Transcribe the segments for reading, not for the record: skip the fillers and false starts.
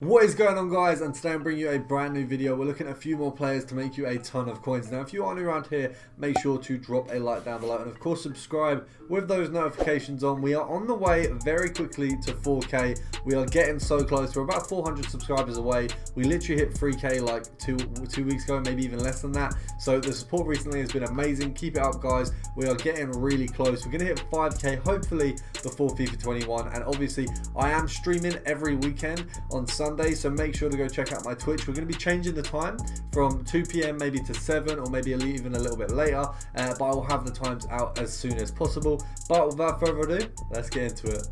What is going on, guys? And today I'm bringing you a brand new video. We're looking at a few more players to make you a ton of coins. Now if you are new around here, make sure to drop a like down below and of course subscribe with those notifications on. We are on the way very quickly to 4k. We are getting so close. We're about 400 subscribers away. We literally hit 3k like two weeks ago, maybe even less than that. So the support recently has been amazing. Keep it up, guys. We are getting really close. We're gonna hit 5k hopefully before FIFA 21, and obviously I am streaming every weekend on Sunday, so make sure to go check out my Twitch. We're going to be changing the time from 2 p.m. maybe to 7 or maybe even a little bit later, but I will have the times out as soon as possible. But without further ado, let's get into it.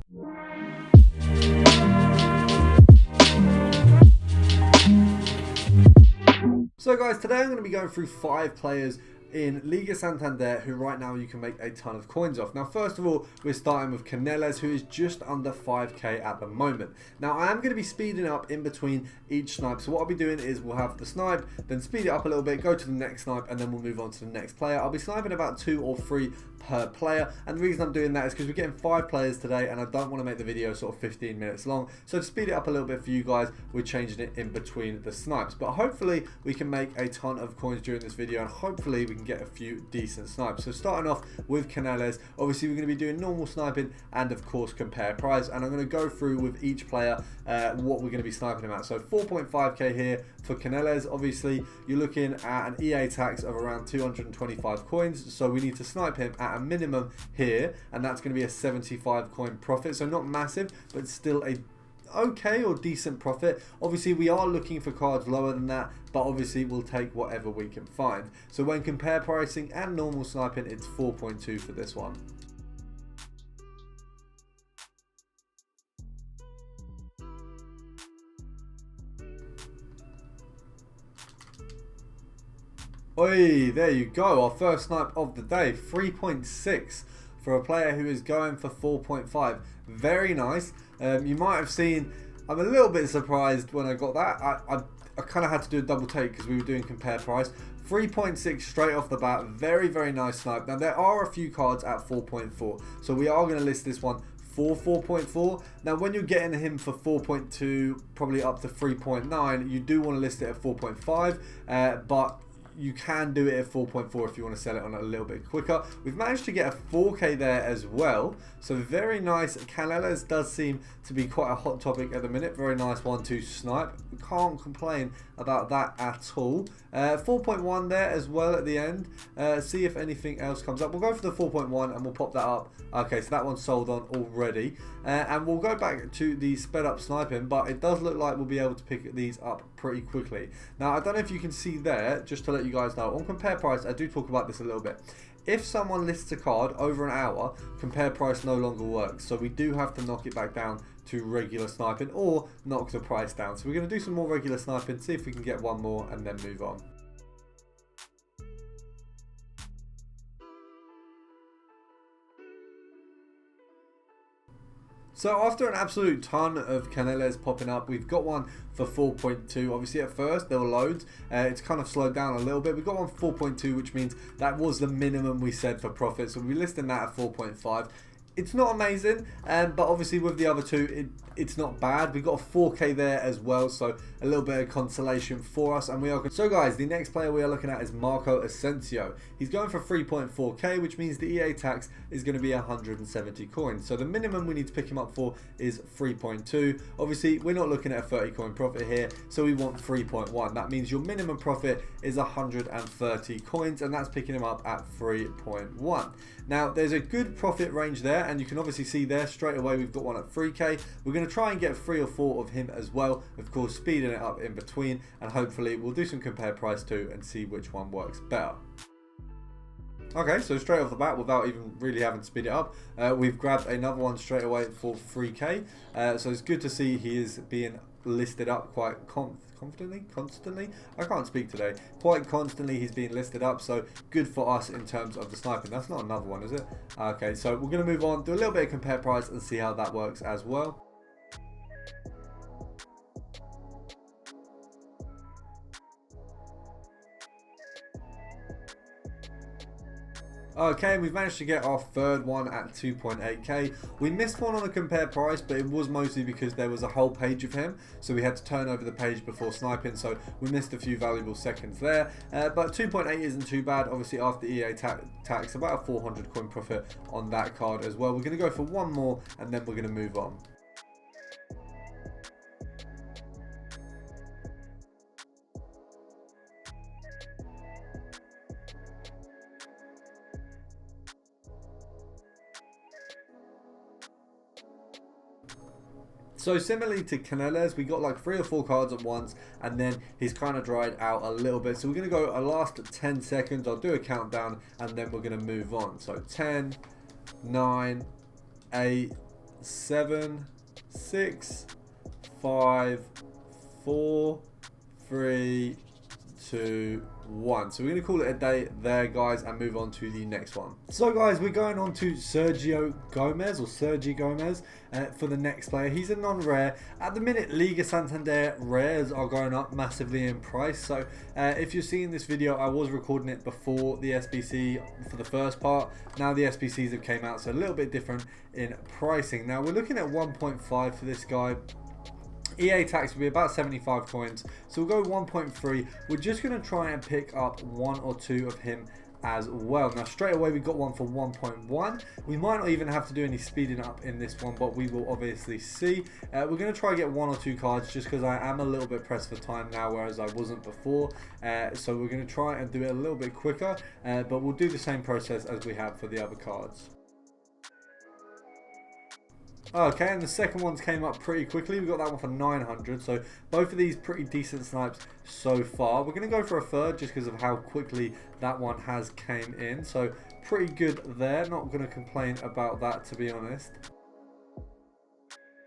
So guys, today I'm going to be going through 5 players in Liga Santander who right now you can make a ton of coins off. Now first of all, we're starting with Canelles, who is just under 5k at the moment. Now I am going to be speeding up in between each snipe, so what I'll be doing is we'll have the snipe, then speed it up a little bit, go to the next snipe, and then we'll move on to the next player. I'll be sniping about 2 or 3 per player, and the reason I'm doing that is because we're getting 5 players today and I don't want to make the video sort of 15 minutes long, so to speed it up a little bit for you guys, we're changing it in between the snipes. But hopefully we can make a ton of coins during this video, and hopefully we can get a few decent snipes. So starting off with Canelles, obviously we're going to be doing normal sniping and of course compare price, and I'm going to go through with each player what we're going to be sniping them at. So 4.5k here for Canelles. Obviously you're looking at an EA tax of around 225 coins, so we need to snipe him at a minimum here, and that's going to be a 75 coin profit, so not massive but still a okay or decent profit. Obviously we are looking for cards lower than that, but obviously we'll take whatever we can find. So when compare pricing and normal sniping, it's 4.2 for this one. Oi, there you go, our first snipe of the day, 3.6 for a player who is going for 4.5. Very nice. You might have seen, I'm a little bit surprised when I got that. I kind of had to do a double take because we were doing compare price. 3.6 straight off the bat, very nice snipe. Now there are a few cards at 4.4, so we are going to list this one for 4.4. Now when you're getting him for 4.2, probably up to 3.9, you do want to list it at 4.5, but you can do it at 4.4 if you want to sell it on a little bit quicker. We've managed to get a 4k there as well, so very nice. Canelles does seem to be quite a hot topic at the minute. Very nice 1-2 snipe. We can't complain about that at all. 4.1 there as well at the end. See if anything else comes up. We'll go for the 4.1 and we'll pop that up. Okay, so that one's sold on already. And we'll go back to the sped up sniping, but it does look like we'll be able to pick these up pretty quickly. Now I don't know if you can see there, just to let you guys know, on compare price I do talk about this a little bit. If someone lists a card over an hour, compare price no longer works, so we do have to knock it back down to regular sniping or knock the price down. So we're going to do some more regular sniping, see if we can get one more and then move on. So after an absolute ton of Canelles popping up, we've got one for 4.2. Obviously at first there were loads. It's kind of slowed down a little bit. We've got one for 4.2, which means that was the minimum we said for profit. So we're listing that at 4.5. It's not amazing, but obviously with the other two, it's not bad. We've got a 4k there as well, so a little bit of consolation for us. And we are so guys, the next player we are looking at is Marco Asensio. He's going for 3.4k, which means the EA tax is going to be 170 coins. So the minimum we need to pick him up for is 3.2. Obviously, we're not looking at a 30 coin profit here, so we want 3.1. That means your minimum profit is 130 coins, and that's picking him up at 3.1. Now, there's a good profit range there, and you can obviously see there straight away we've got one at 3k. We're going to try and get 3 or 4 of him as well, of course speeding it up in between, and hopefully we'll do some compare price too and see which one works better. Okay, so straight off the bat, without even really having to speed it up, we've grabbed another one straight away for 3k. So it's good to see he is being listed up quite constantly. I can't speak today. Quite constantly he's being listed up, so good for us in terms of the sniping. That's not another one, is it? Okay, so we're going to move on, do a little bit of compare price and see how that works as well. Okay, and we've managed to get our third one at 2.8k. We missed one on the compare price, but it was mostly because there was a whole page of him, so we had to turn over the page before sniping, so we missed a few valuable seconds there. But 2.8 isn't too bad. Obviously, after EA tax, about a 400 coin profit on that card as well. We're going to go for one more, and then we're going to move on. So similarly to Canales, we got like 3 or 4 cards at once, and then he's kind of dried out a little bit. So we're going to go a last 10 seconds. I'll do a countdown, and then we're going to move on. So 10, 9, 8, 7, 6, 5, 4, 3, 2, 1. So we're going to call it a day there, guys, and move on to the next one. So guys, we're going on to Sergi Gomez for the next player. He's a non-rare. At the minute, Liga Santander rares are going up massively in price. So if you're seeing this video, I was recording it before the SBC for the first part. Now the SBCs have came out, so a little bit different in pricing. Now we're looking at 1.5 for this guy. EA tax will be about 75 coins, so we'll go 1.3. We're just going to try and pick up 1 or 2 of him as well. Now straight away we got one for 1.1. We might not even have to do any speeding up in this one, but we will obviously see. We're going to try and get 1 or 2 cards just because I am a little bit pressed for time now, whereas I wasn't before. So we're going to try and do it a little bit quicker, but we'll do the same process as we have for the other cards. Okay, and the second ones came up pretty quickly. We got that one for 900, so both of these pretty decent snipes so far. We're going to go for a third just because of how quickly that one has came in, so pretty good there. Not going to complain about that, to be honest.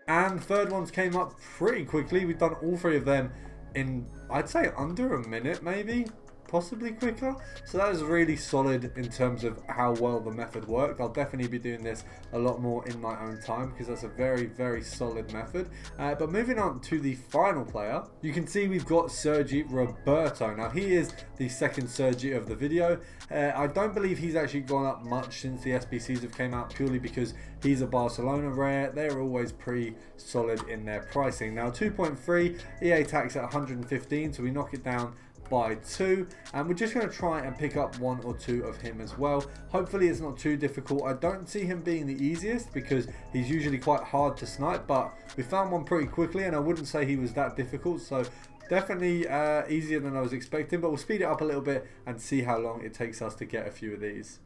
And the third ones came up pretty quickly. We've done all 3 of them in, I'd say, under a minute maybe. Possibly quicker, so that is really solid in terms of how well the method worked. I'll definitely be doing this a lot more in my own time because that's a very solid method. But moving on to the final player, you can see we've got Sergi Roberto. Now he is the second Sergi of the video. I don't believe he's actually gone up much since the SBCs have came out, purely because he's a Barcelona rare. They're always pretty solid in their pricing. Now 2.3 EA tax at 115, so we knock it down by 2, and we're just going to try and pick up 1 or 2 of him as well. Hopefully it's not too difficult. I don't see him being the easiest because he's usually quite hard to snipe, but we found one pretty quickly, and I wouldn't say he was that difficult, so definitely easier than I was expecting. But we'll speed it up a little bit and see how long it takes us to get a few of these.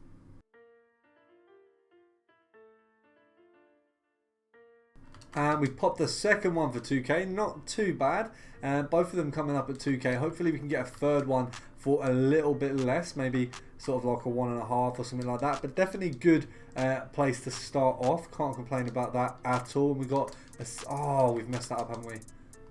And we popped the second one for 2k, not too bad. Both of them coming up at 2k. Hopefully we can get a third one for a little bit less, maybe sort of like a 1.5 or something like that. But definitely good place to start off. Can't complain about that at all. We got oh, we've messed that up, haven't we?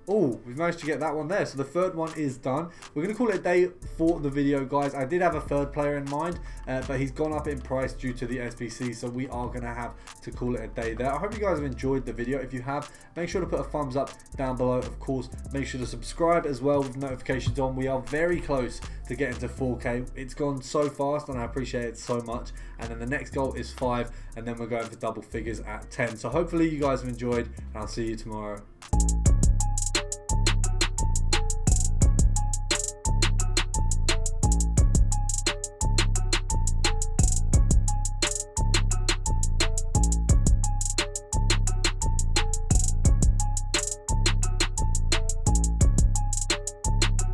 Oh, we've managed to get that one there. So the third one is done. We're going to call it a day for the video, guys. I did have a third player in mind, but he's gone up in price due to the SBC. So we are going to have to call it a day there. I hope you guys have enjoyed the video. If you have, make sure to put a thumbs up down below. Of course, make sure to subscribe as well with notifications on. We are very close to getting to 4k. It's gone so fast and I appreciate it so much. And then the next goal is 5, and then we're going for double figures at 10. So hopefully you guys have enjoyed, and I'll see you tomorrow.